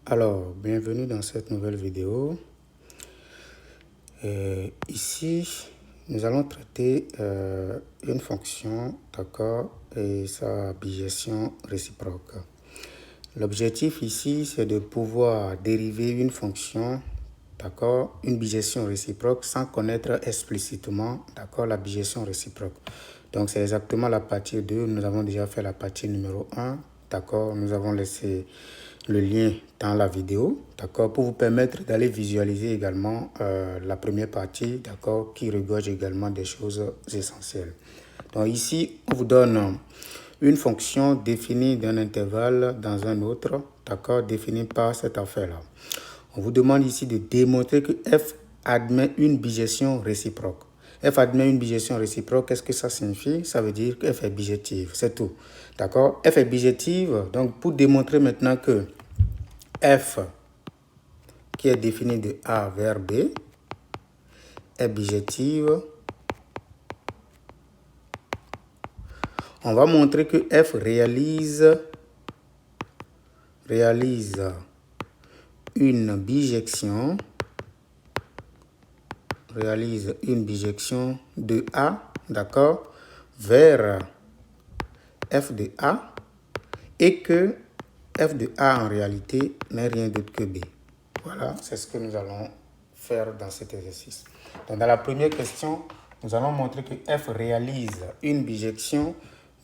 Alors, bienvenue dans cette nouvelle vidéo. Ici, nous allons traiter une fonction, d'accord, et sa bijection réciproque. L'objectif ici, c'est de pouvoir dériver une fonction, d'accord, une bijection réciproque sans connaître explicitement, d'accord, la bijection réciproque. Donc, c'est exactement la partie 2. Nous avons déjà fait la partie numéro 1, d'accord. Nous avons laissé le lien dans la vidéo, d'accord, pour vous permettre d'aller visualiser également la première partie, d'accord, qui regorge également des choses essentielles. Donc ici, on vous donne une fonction définie d'un intervalle dans un autre, d'accord, définie par cette affaire-là. On vous demande ici de démontrer que f admet une bijection réciproque. F admet une bijection réciproque, qu'est-ce que ça signifie? Ça veut dire que f est bijective, c'est tout. D'accord? F est bijective, donc pour démontrer maintenant que f, qui est définie de A vers B, est bijective, on va montrer que f réalise une bijection de A, d'accord, vers f de A, et que f de A en réalité n'est rien d'autre que B. Voilà, c'est ce que nous allons faire dans cet exercice. Donc dans la première question, nous allons montrer que f réalise une bijection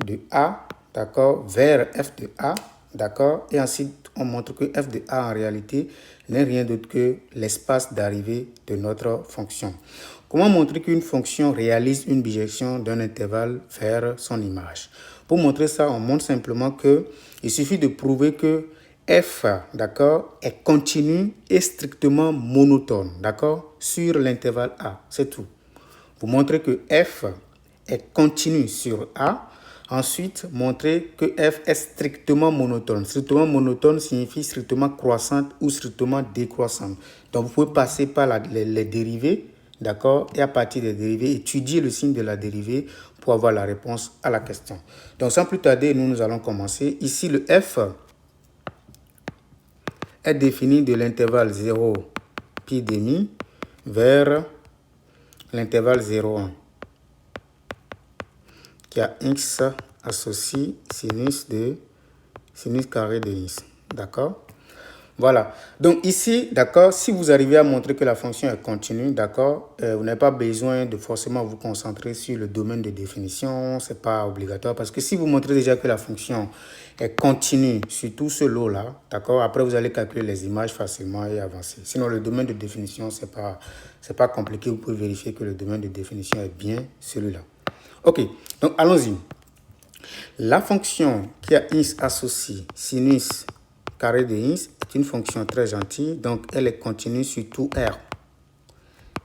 de A, d'accord, vers f de A, d'accord, et ensuite on montre que f de A en réalité n'est rien d'autre que l'espace d'arrivée de notre fonction. Comment montrer qu'une fonction réalise une bijection d'un intervalle vers son image? Pour montrer ça, on montre simplement que il suffit de prouver que f, d'accord, est continu et strictement monotone, d'accord, sur l'intervalle A. C'est tout. Vous montrez que f est continu sur A. Ensuite, montrer que f est strictement monotone. Strictement monotone signifie strictement croissante ou strictement décroissante. Donc, vous pouvez passer par les dérivées, d'accord, et à partir des dérivées, étudier le signe de la dérivée pour avoir la réponse à la question. Donc, sans plus tarder, nous allons commencer. Ici, le f est défini de l'intervalle 0, pi demi, vers l'intervalle 0,1, qui a x associe sinus carré de x. D'accord? Voilà. Donc ici, d'accord, si vous arrivez à montrer que la fonction est continue, d'accord, vous n'avez pas besoin de forcément vous concentrer sur le domaine de définition, c'est pas obligatoire, parce que si vous montrez déjà que la fonction est continue sur tout ce lot-là, d'accord, après vous allez calculer les images facilement et avancer. Sinon, le domaine de définition, c'est pas compliqué, vous pouvez vérifier que le domaine de définition est bien celui-là. Ok, donc allons-y. La fonction qui a x associé sinus carré de x est une fonction très gentille, donc elle est continue sur tout R.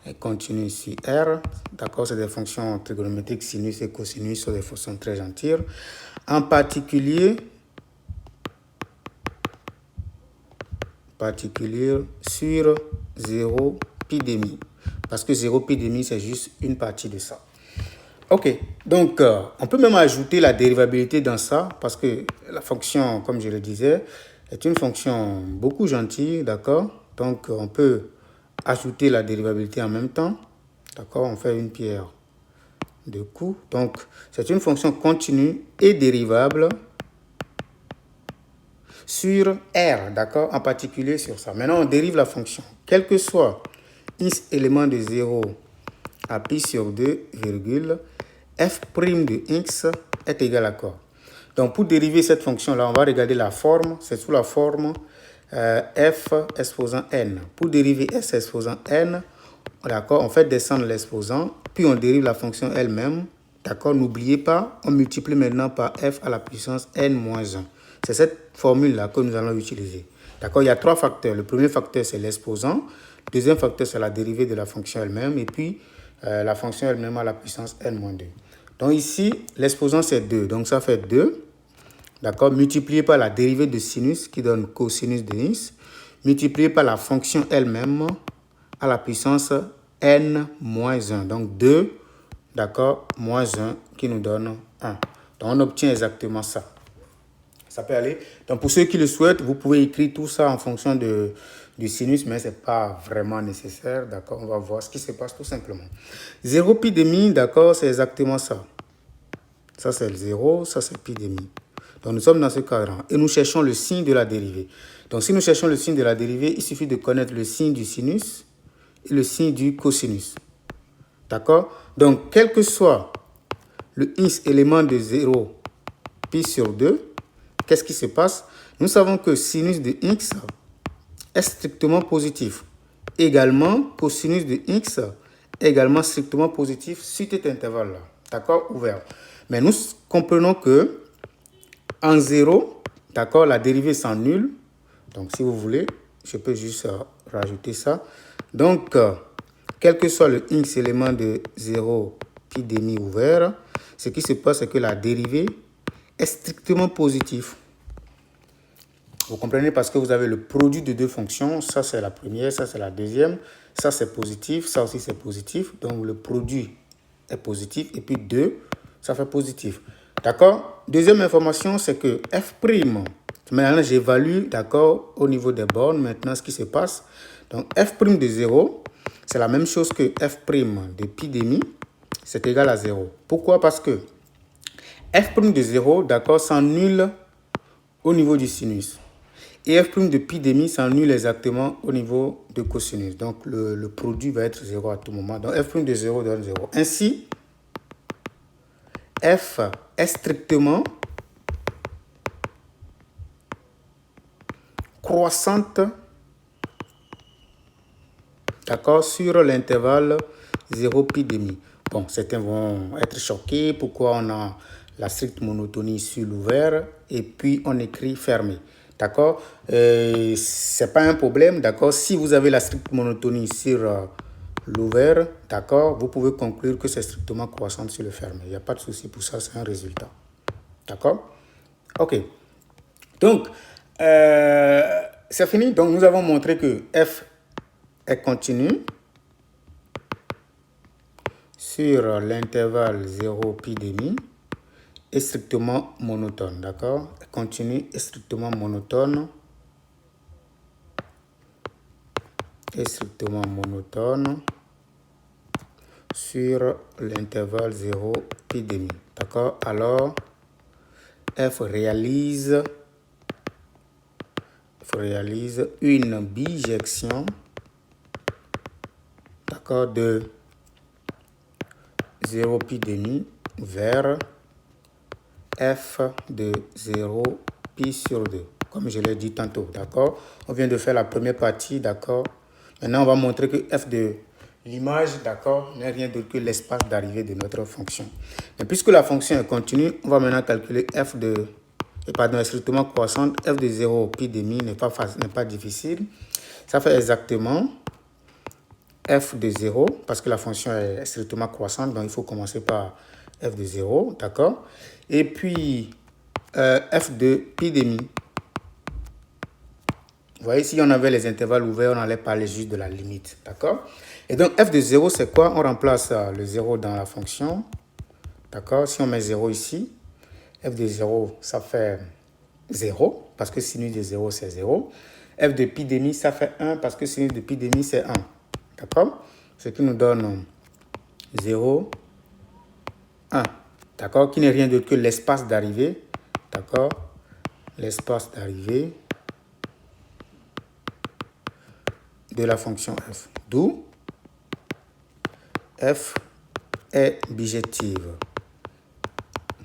Elle continue sur R, d'accord, c'est des fonctions trigonométriques, sinus et cosinus sont des fonctions très gentilles. En particulier sur 0 pi demi, parce que 0 pi demi c'est juste une partie de ça. Ok, donc on peut même ajouter la dérivabilité dans ça, parce que la fonction, comme je le disais, est une fonction beaucoup gentille, d'accord? Donc on peut ajouter la dérivabilité en même temps, d'accord? On fait une pierre deux coups. Donc c'est une fonction continue et dérivable sur R, d'accord? En particulier sur ça. Maintenant on dérive la fonction. Quel que soit x élément de 0 à pi sur 2, virgule, f' de x est égal à quoi? Donc, pour dériver cette fonction-là, on va regarder la forme. C'est sous la forme f exposant n. Pour dériver s exposant n, d'accord, on fait descendre l'exposant, puis on dérive la fonction elle-même. D'accord, n'oubliez pas, on multiplie maintenant par f à la puissance n-1. C'est cette formule-là que nous allons utiliser. D'accord, il y a trois facteurs. Le premier facteur, c'est l'exposant. Le deuxième facteur, c'est la dérivée de la fonction elle-même. Et puis, la fonction elle-même à la puissance n-2. Donc ici, l'exposant c'est 2. Donc ça fait 2. D'accord, multiplié par la dérivée de sinus qui donne cosinus de x. Multiplié par la fonction elle-même à la puissance n-1. Donc 2, d'accord, moins 1 qui nous donne 1. Donc on obtient exactement ça. Ça peut aller. Donc, pour ceux qui le souhaitent, vous pouvez écrire tout ça en fonction du sinus, mais ce n'est pas vraiment nécessaire. D'accord, on va voir ce qui se passe tout simplement. 0 pi demi, d'accord, c'est exactement ça. Ça, c'est le 0, ça, c'est pi demi. Donc, nous sommes dans ce cadran et nous cherchons le signe de la dérivée. Donc, si nous cherchons le signe de la dérivée, il suffit de connaître le signe du sinus et le signe du cosinus. D'accord? Donc, quel que soit le x élément de 0 pi sur 2, qu'est-ce qui se passe? Nous savons que sinus de x est strictement positif. Également, cosinus de x est également strictement positif sur cet intervalle-là. D'accord? Ouvert. Mais nous comprenons que en 0, d'accord, la dérivée s'annule. Donc, si vous voulez, je peux juste rajouter ça. Donc, quel que soit le x élément de 0 pi demi ouvert, ce qui se passe, c'est que la dérivée est strictement positive. Vous comprenez, parce que vous avez le produit de deux fonctions. Ça, c'est la première, ça, c'est la deuxième. Ça, c'est positif, ça aussi, c'est positif. Donc, le produit est positif. Et puis 2, ça fait positif. D'accord? Deuxième information, c'est que f', maintenant, j'évalue, d'accord, au niveau des bornes, maintenant, ce qui se passe. Donc, f' de 0, c'est la même chose que f' de pi demi, c'est égal à 0. Pourquoi? Parce que f' de 0, d'accord, s'annule au niveau du sinus. Et f' de pi demi s'annule exactement au niveau de cosinus. Donc, le produit va être 0 à tout moment. Donc, f' de 0 donne 0. Ainsi, f est strictement croissante, d'accord, sur l'intervalle 0 pi demi. Bon, certains vont être choqués. Pourquoi on a la stricte monotonie sur l'ouvert et puis on écrit fermé. D'accord? C'est pas un problème. D'accord? Si vous avez la stricte monotonie sur l'ouvert, d'accord, vous pouvez conclure que c'est strictement croissant sur le fermé. Il n'y a pas de souci pour ça, c'est un résultat. D'accord? Ok. Donc, c'est fini. Donc, nous avons montré que f est continu sur l'intervalle 0 pi demi est strictement monotone, d'accord? Continu et strictement monotone. Est strictement monotone sur l'intervalle 0 pi demi, d'accord? Alors, f réalise une bijection, d'accord, de 0 pi demi vers f de 0 pi sur 2, comme je l'ai dit tantôt, d'accord? On vient de faire la première partie, d'accord? Maintenant, on va montrer que f de l'image, d'accord, n'est rien d'autre que l'espace d'arrivée de notre fonction. Et puisque la fonction est continue, on va maintenant calculer f de, pardon, est strictement croissante. F de 0 pi demi n'est pas difficile. Ça fait exactement f de 0, parce que la fonction est strictement croissante, donc il faut commencer par f de 0, d'accord? Et puis, f de pi demi. Vous voyez, si on avait les intervalles ouverts, on allait parler juste de la limite, d'accord? Et donc, f de 0, c'est quoi? On remplace le 0 dans la fonction, d'accord? Si on met 0 ici, f de 0, ça fait 0, parce que sinus de 0, c'est 0. F de pi demi, ça fait 1, parce que sinus de pi demi, c'est 1. D'accord? Ce qui nous donne 0, 1. D'accord? Qui n'est rien d'autre que l'espace d'arrivée. D'accord? L'espace d'arrivée de la fonction f. D'où f est bijective.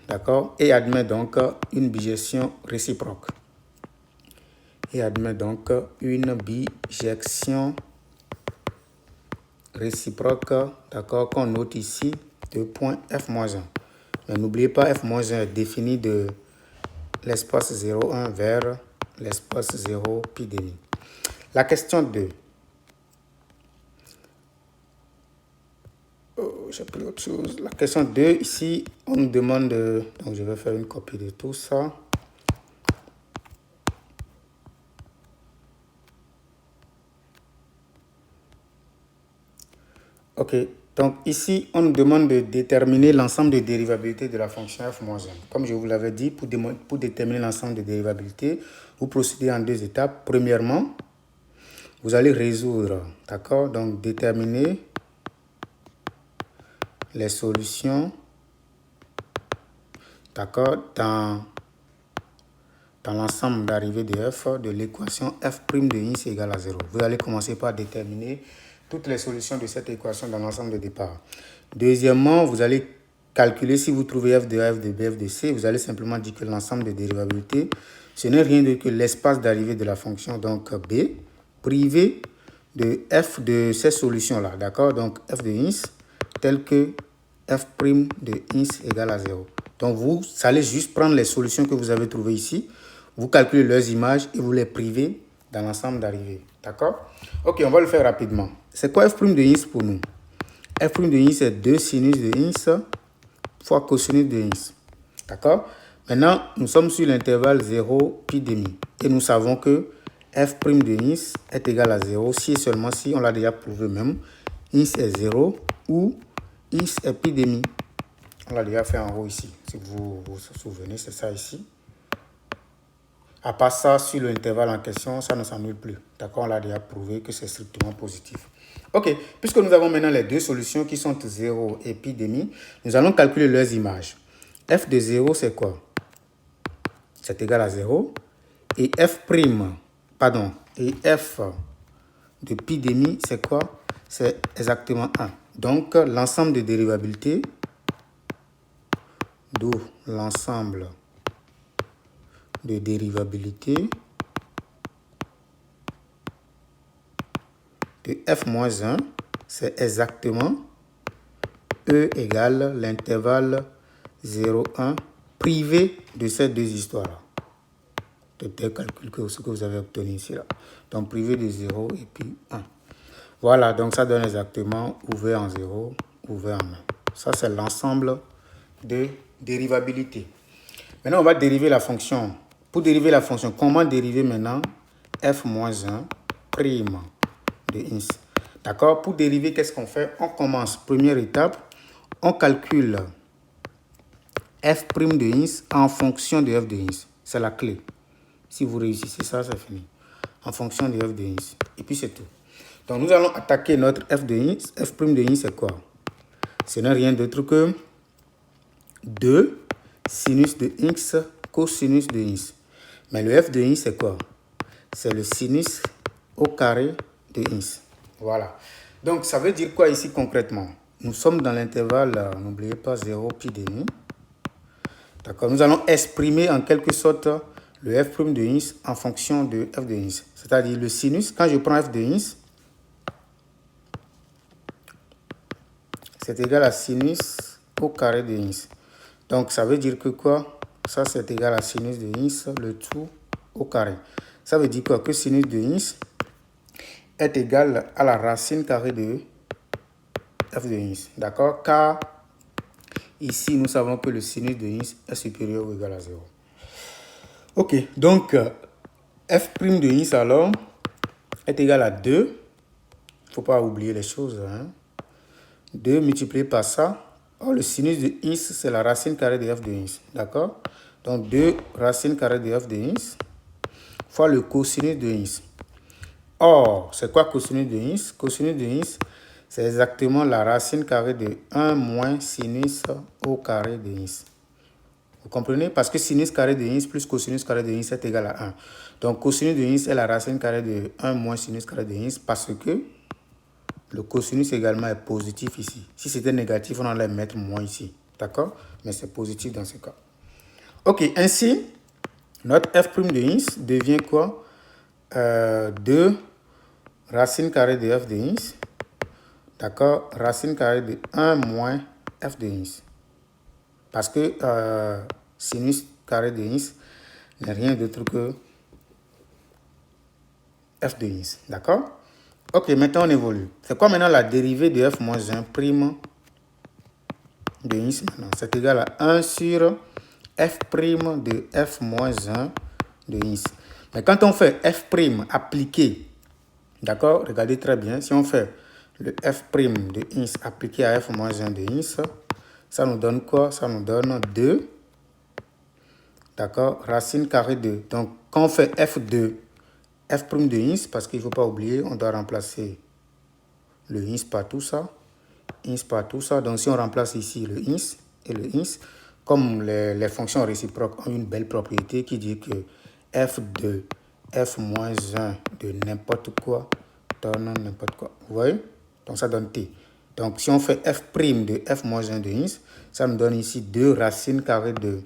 D'accord? Et admet donc une bijection réciproque. Et admet donc une bijection réciproque, d'accord, qu'on note ici de point f-1. Mais n'oubliez pas, f-1 est défini de l'espace 0, 1 vers l'espace 0 pi demi. La question 2. J'ai pris autre chose. La question 2, ici, on nous demande, donc je vais faire une copie de tout ça. Ok, Donc ici, on nous demande de déterminer l'ensemble de dérivabilité de la fonction f-1. Comme je vous l'avais dit, pour déterminer l'ensemble de dérivabilité, vous procédez en 2 étapes. Premièrement, vous allez résoudre, d'accord? Donc déterminer les solutions, d'accord, dans l'ensemble d'arrivée de f de l'équation f' de x égale à 0. Vous allez commencer par déterminer toutes les solutions de cette équation dans l'ensemble de départ. Deuxièmement, vous allez calculer si vous trouvez f de a, f de b, f de c. Vous allez simplement dire que l'ensemble de dérivabilité, ce n'est rien d'autre que l'espace d'arrivée de la fonction, donc b, privé de f de ces solutions-là, d'accord? Donc f de x tel que f' de x égale à 0. Donc vous allez juste prendre les solutions que vous avez trouvées ici, vous calculez leurs images et vous les privez dans l'ensemble d'arrivée. D'accord? Ok, on va le faire rapidement. C'est quoi f' de x pour nous? F' de x est 2 sinus de x fois cosinus de x. D'accord? Maintenant, nous sommes sur l'intervalle 0, pi demi. Et nous savons que f' de x est égal à 0 si et seulement si, on l'a déjà prouvé même, x est 0 ou x est pi demi. On l'a déjà fait en haut ici. Si vous vous souvenez, c'est ça ici. À part ça, sur l'intervalle en question, ça ne s'annule plus. D'accord, on l'a déjà prouvé que c'est strictement positif. Ok, puisque nous avons maintenant les deux solutions qui sont 0 et pi demi, nous allons calculer leurs images. F de 0, c'est quoi? C'est égal à 0. Et f', pardon, et f de pi demi, c'est quoi? C'est exactement 1. Donc, l'ensemble de dérivabilité, d'où l'ensemble de dérivabilité de f-1, c'est exactement E égale l'intervalle 0, 1 privé de ces deux histoires-là. De tel calcul que ce que vous avez obtenu ici. Là. Donc privé de 0 et puis 1. Voilà, donc ça donne exactement ouvert en 0, ouvert en 1. Ça, c'est l'ensemble de dérivabilité. Maintenant, on va dériver la fonction. Pour dériver la fonction, comment dériver maintenant f-1' de x? D'accord? Pour dériver, qu'est-ce qu'on fait? On commence, première étape, on calcule f' de x en fonction de f de x. C'est la clé. Si vous réussissez ça, c'est fini. En fonction de f de x. Et puis c'est tout. Donc nous allons attaquer notre f de x. F' de x, c'est quoi? Ce n'est rien d'autre que 2 sinus de x cosinus de x. Mais le f de x, c'est quoi? C'est le sinus au carré de x. Voilà. Donc, ça veut dire quoi ici concrètement? Nous sommes dans l'intervalle, n'oubliez pas, 0 pi demi. D'accord. Nous allons exprimer en quelque sorte le f' de x en fonction de f de x. C'est-à-dire le sinus, quand je prends f de x, c'est égal à sinus au carré de x. Donc, ça veut dire que quoi? Ça, c'est égal à sinus de x, le tout au carré. Ça veut dire quoi? Que sinus de x est égal à la racine carrée de f de x. D'accord? Car ici, nous savons que le sinus de x est supérieur ou égal à 0. Ok, donc f' de x alors est égal à 2. Il ne faut pas oublier les choses. Hein? 2 multiplié par ça. Or, le sinus de x, c'est la racine carrée de f de x. D'accord? Donc, 2 racine carrée de f de x fois le cosinus de x. Or, c'est quoi cosinus de x? Cosinus de x, c'est exactement la racine carrée de 1 moins sinus au carré de x. Vous comprenez? Parce que sinus carré de x plus cosinus carré de x est égal à 1. Donc, cosinus de x est la racine carrée de 1 moins sinus carré de x parce que le cosinus également est positif ici. Si c'était négatif, on allait mettre moins ici. D'accord? Mais c'est positif dans ce cas. Ok, ainsi, notre f' de x devient quoi? 2 racine carrée de f de x. D'accord? Racine carrée de 1 moins f de x. Parce que sinus carré de x n'est rien d'autre que f de x. D'accord? Ok, maintenant on évolue. C'est quoi maintenant la dérivée de f moins 1' de x maintenant? C'est égal à 1 sur f' de f moins 1 de x. Mais quand on fait f' appliqué, d'accord? Regardez très bien. Si on fait le f' de ins appliqué à f moins 1 de ins, ça nous donne quoi? Ça nous donne 2, d'accord, racine carrée de. Donc, quand on fait f2, f' de ins, parce qu'il ne faut pas oublier, on doit remplacer le ins par tout ça, Donc, si on remplace ici le ins et le ins, comme les fonctions réciproques ont une belle propriété qui dit que f de f moins 1 de n'importe quoi donne n'importe quoi. Vous voyez? Donc, ça donne t. Donc, si on fait f' de f moins 1 de ins, ça nous donne ici 2 racines carrées de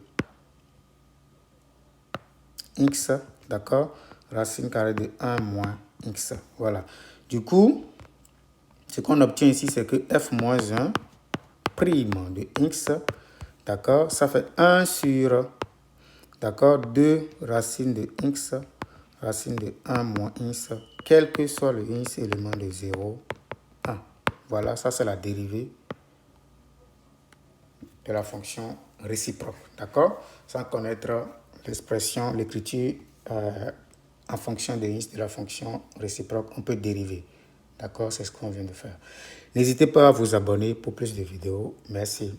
x, d'accord? Racine carrée de 1 moins x. Voilà. Du coup, ce qu'on obtient ici, c'est que f moins 1 prime de x, d'accord, ça fait 1 sur, d'accord, 2 racines de x, racine de 1 moins x, quel que soit le x élément de 0, 1. Voilà, ça c'est la dérivée de la fonction réciproque, d'accord, sans connaître l'expression, l'écriture en fonction de x de la fonction réciproque, on peut dériver. D'accord, c'est ce qu'on vient de faire. N'hésitez pas à vous abonner pour plus de vidéos. Merci.